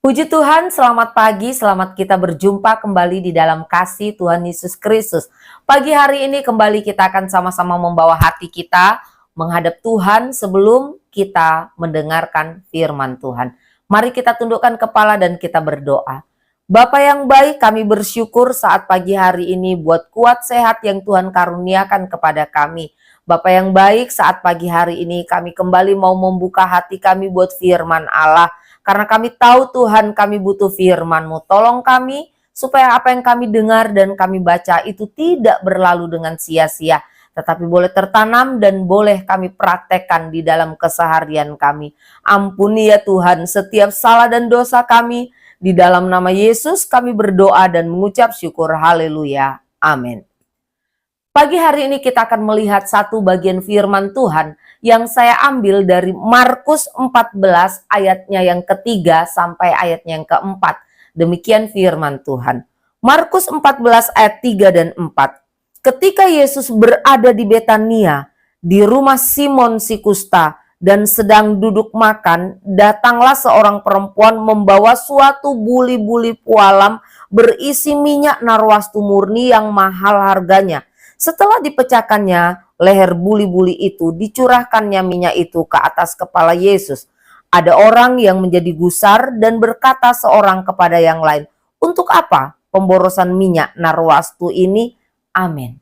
Puji Tuhan, selamat pagi, selamat kita berjumpa kembali di dalam kasih Tuhan Yesus Kristus. Pagi hari ini kembali kita akan sama-sama membawa hati kita menghadap Tuhan sebelum kita mendengarkan firman Tuhan. Mari kita tundukkan kepala dan kita berdoa. Bapa yang baik, kami bersyukur saat pagi hari ini buat kuat sehat yang Tuhan karuniakan kepada kami. Bapa yang baik, saat pagi hari ini kami kembali mau membuka hati kami buat firman Allah. Karena kami tahu Tuhan, kami butuh firman-Mu. Tolong kami supaya apa yang kami dengar dan kami baca itu tidak berlalu dengan sia-sia. Tetapi boleh tertanam dan boleh kami praktekkan di dalam keseharian kami. Ampuni ya Tuhan setiap salah dan dosa kami. Di dalam nama Yesus kami berdoa dan mengucap syukur. Haleluya. Amin. Pagi hari ini kita akan melihat satu bagian firman Tuhan yang saya ambil dari Markus 14 ayatnya yang ketiga sampai ayatnya yang keempat. Demikian firman Tuhan. Markus 14 ayat 3 dan 4. Ketika Yesus berada di Betania, di rumah Simon si kusta, dan sedang duduk makan, datanglah seorang perempuan membawa suatu buli-buli pualam berisi minyak narwastu murni yang mahal harganya. Setelah dipecahkannya leher buli-buli itu, dicurahkannya minyak itu ke atas kepala Yesus. Ada orang yang menjadi gusar dan berkata seorang kepada yang lain, "Untuk apa pemborosan minyak narwastu ini?" Amin.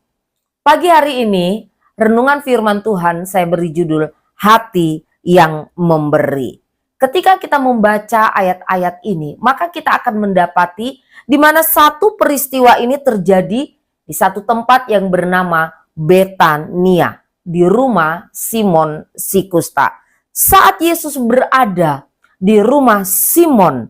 Pagi hari ini, renungan firman Tuhan saya beri judul Hati yang Memberi. Ketika kita membaca ayat-ayat ini, maka kita akan mendapati di mana satu peristiwa ini terjadi di satu tempat yang bernama Betania, di rumah Simon si kusta. Saat Yesus berada di rumah Simon,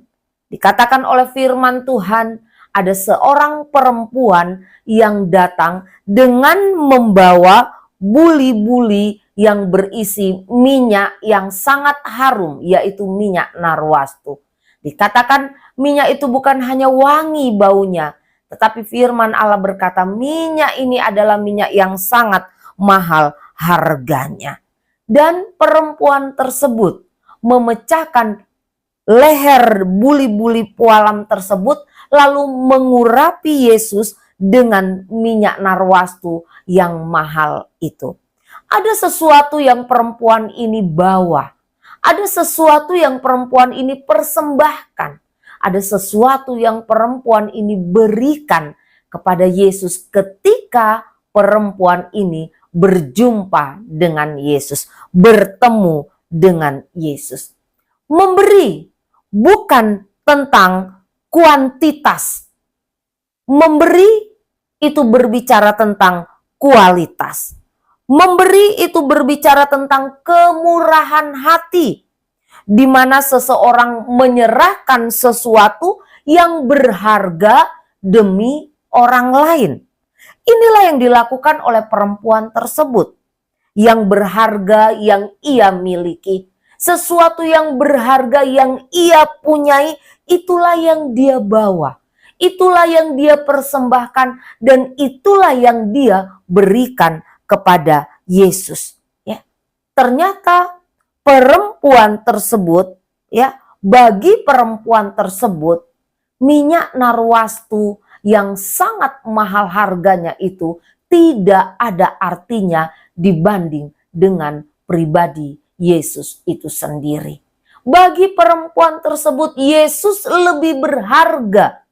dikatakan oleh firman Tuhan, ada seorang perempuan yang datang dengan membawa buli-buli yang berisi minyak yang sangat harum, yaitu minyak narwastu. Dikatakan minyak itu bukan hanya wangi baunya, tetapi firman Allah berkata minyak ini adalah minyak yang sangat mahal harganya. Dan perempuan tersebut memecahkan leher buli-buli pualam tersebut lalu mengurapi Yesus dengan minyak narwastu yang mahal itu. Ada sesuatu yang perempuan ini bawa. Ada sesuatu yang perempuan ini persembahkan. Ada sesuatu yang perempuan ini berikan kepada Yesus ketika perempuan ini berjumpa dengan Yesus, bertemu dengan Yesus. Memberi bukan tentang kuantitas. Memberi itu berbicara tentang kualitas. Memberi itu berbicara tentang kemurahan hati, di mana seseorang menyerahkan sesuatu yang berharga demi orang lain. Inilah yang dilakukan oleh perempuan tersebut. Yang berharga yang ia miliki. Sesuatu yang berharga yang ia punyai, itulah yang dia bawa. Itulah yang dia persembahkan dan itulah yang dia berikan kepada Yesus. Ya. Ternyata perempuan tersebut, ya, bagi perempuan tersebut minyak narwastu yang sangat mahal harganya itu tidak ada artinya dibanding dengan pribadi Yesus itu sendiri. Bagi perempuan tersebut Yesus lebih berharga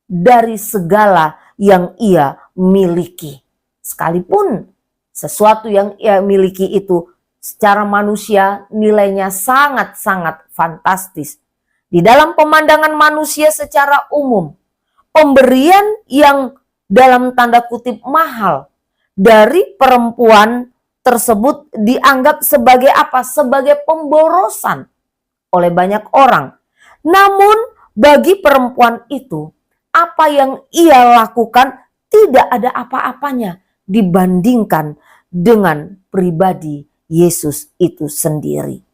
dari segala yang ia miliki. Sekalipun sesuatu yang ia miliki itu secara manusia nilainya sangat-sangat fantastis. Di dalam pemandangan manusia secara umum, pemberian yang dalam tanda kutip mahal dari perempuan tersebut dianggap sebagai apa? Sebagai pemborosan oleh banyak orang. Namun bagi perempuan itu, apa yang ia lakukan tidak ada apa-apanya dibandingkan dengan pribadi Yesus itu sendiri.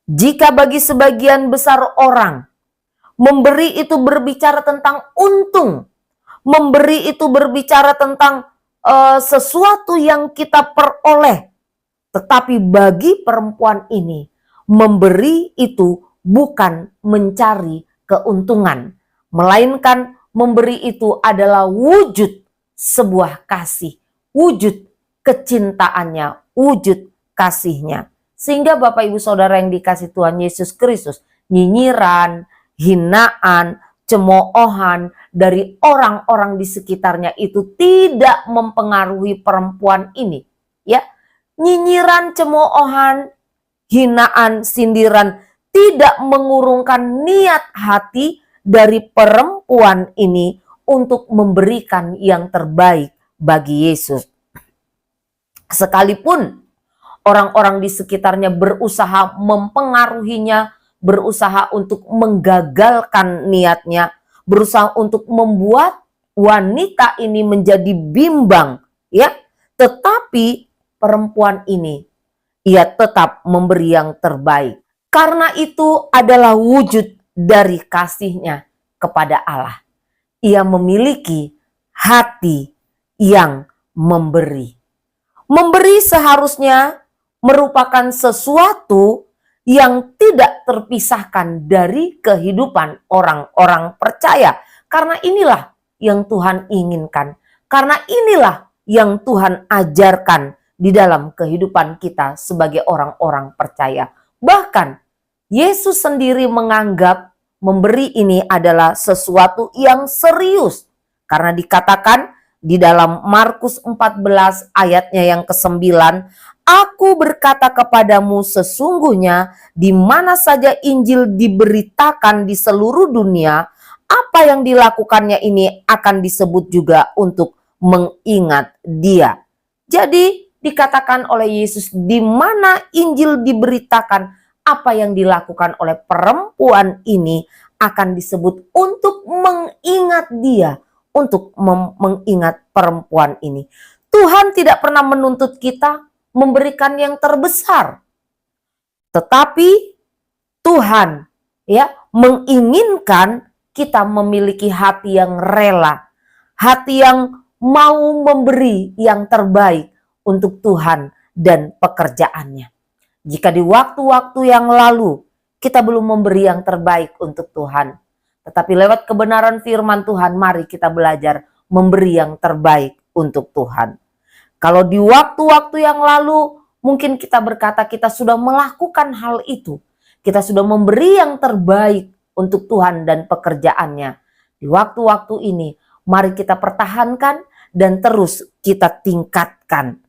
Jika bagi sebagian besar orang, memberi itu berbicara tentang untung. Memberi itu berbicara tentang sesuatu yang kita peroleh. Tetapi bagi perempuan ini, memberi itu bukan mencari keuntungan, melainkan memberi itu adalah wujud sebuah kasih, wujud kecintaannya, wujud kasihnya. Sehingga Bapak Ibu Saudara yang dikasih Tuhan Yesus Kristus, nyinyiran, hinaan, cemoohan dari orang-orang di sekitarnya itu tidak mempengaruhi perempuan ini. Ya, nyinyiran, cemoohan, hinaan, sindiran tidak mengurungkan niat hati dari perempuan ini untuk memberikan yang terbaik bagi Yesus. Sekalipun orang-orang di sekitarnya berusaha mempengaruhinya, berusaha untuk menggagalkan niatnya, berusaha untuk membuat wanita ini menjadi bimbang, ya. Tetapi perempuan ini, ia tetap memberi yang terbaik. Karena itu adalah wujud dari kasihnya kepada Allah. Ia memiliki hati yang memberi. Memberi seharusnya merupakan sesuatu yang tidak terpisahkan dari kehidupan orang-orang percaya. Karena inilah yang Tuhan inginkan. Karena inilah yang Tuhan ajarkan di dalam kehidupan kita sebagai orang-orang percaya. Bahkan Yesus sendiri menganggap memberi ini adalah sesuatu yang serius. Karena dikatakan di dalam Markus 14 ayatnya yang ke-9, Aku berkata kepadamu sesungguhnya di mana saja Injil diberitakan di seluruh dunia, apa yang dilakukannya ini akan disebut juga untuk mengingat dia. Jadi dikatakan oleh Yesus di mana Injil diberitakan, apa yang dilakukan oleh perempuan ini akan disebut untuk mengingat dia, untuk mengingat perempuan ini. Tuhan tidak pernah menuntut kita memberikan yang terbesar. Tetapi Tuhan menginginkan kita memiliki hati yang rela, hati yang mau memberi yang terbaik untuk Tuhan dan pekerjaannya. Jika di waktu-waktu yang lalu kita belum memberi yang terbaik untuk Tuhan, tetapi lewat kebenaran firman Tuhan, mari kita belajar memberi yang terbaik untuk Tuhan. Kalau di waktu-waktu yang lalu mungkin kita berkata kita sudah melakukan hal itu, kita sudah memberi yang terbaik untuk Tuhan dan pekerjaannya. Di waktu-waktu ini mari kita pertahankan dan terus kita tingkatkan.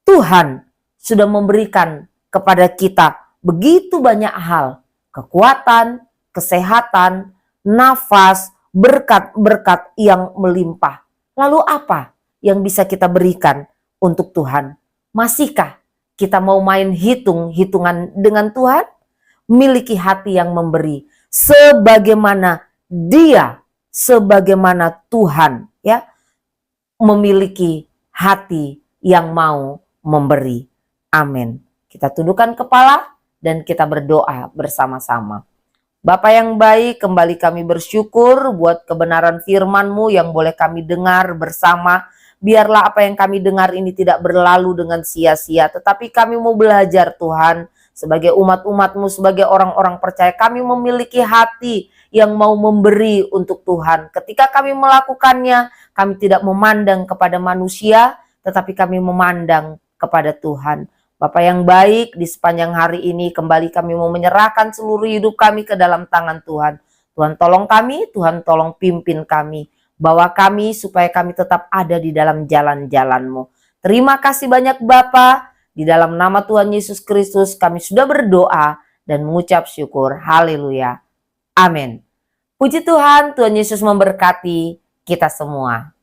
Tuhan sudah memberikan kepada kita begitu banyak hal, kekuatan, kesehatan, nafas, berkat-berkat yang melimpah. Lalu apa yang bisa kita berikan untuk Tuhan? Masihkah kita mau main hitung-hitungan dengan Tuhan? Miliki hati yang memberi sebagaimana Dia, sebagaimana Tuhan memiliki hati yang mau memberi. Amin. Kita tundukkan kepala dan kita berdoa bersama-sama. Bapa yang baik, kembali kami bersyukur buat kebenaran firman-Mu yang boleh kami dengar bersama. Biarlah apa yang kami dengar ini tidak berlalu dengan sia-sia, tetapi kami mau belajar Tuhan. Sebagai umat-umat-Mu, sebagai orang-orang percaya, kami memiliki hati yang mau memberi untuk Tuhan. Ketika kami melakukannya, kami tidak memandang kepada manusia, tetapi kami memandang kepada Tuhan. Bapa yang baik, di sepanjang hari ini kembali kami mau menyerahkan seluruh hidup kami ke dalam tangan Tuhan. Tuhan tolong kami, Tuhan tolong pimpin kami. Bawa kami supaya kami tetap ada di dalam jalan-jalan-Mu. Terima kasih banyak Bapa. Di dalam nama Tuhan Yesus Kristus kami sudah berdoa dan mengucap syukur. Haleluya. Amin. Puji Tuhan, Tuhan Yesus memberkati kita semua.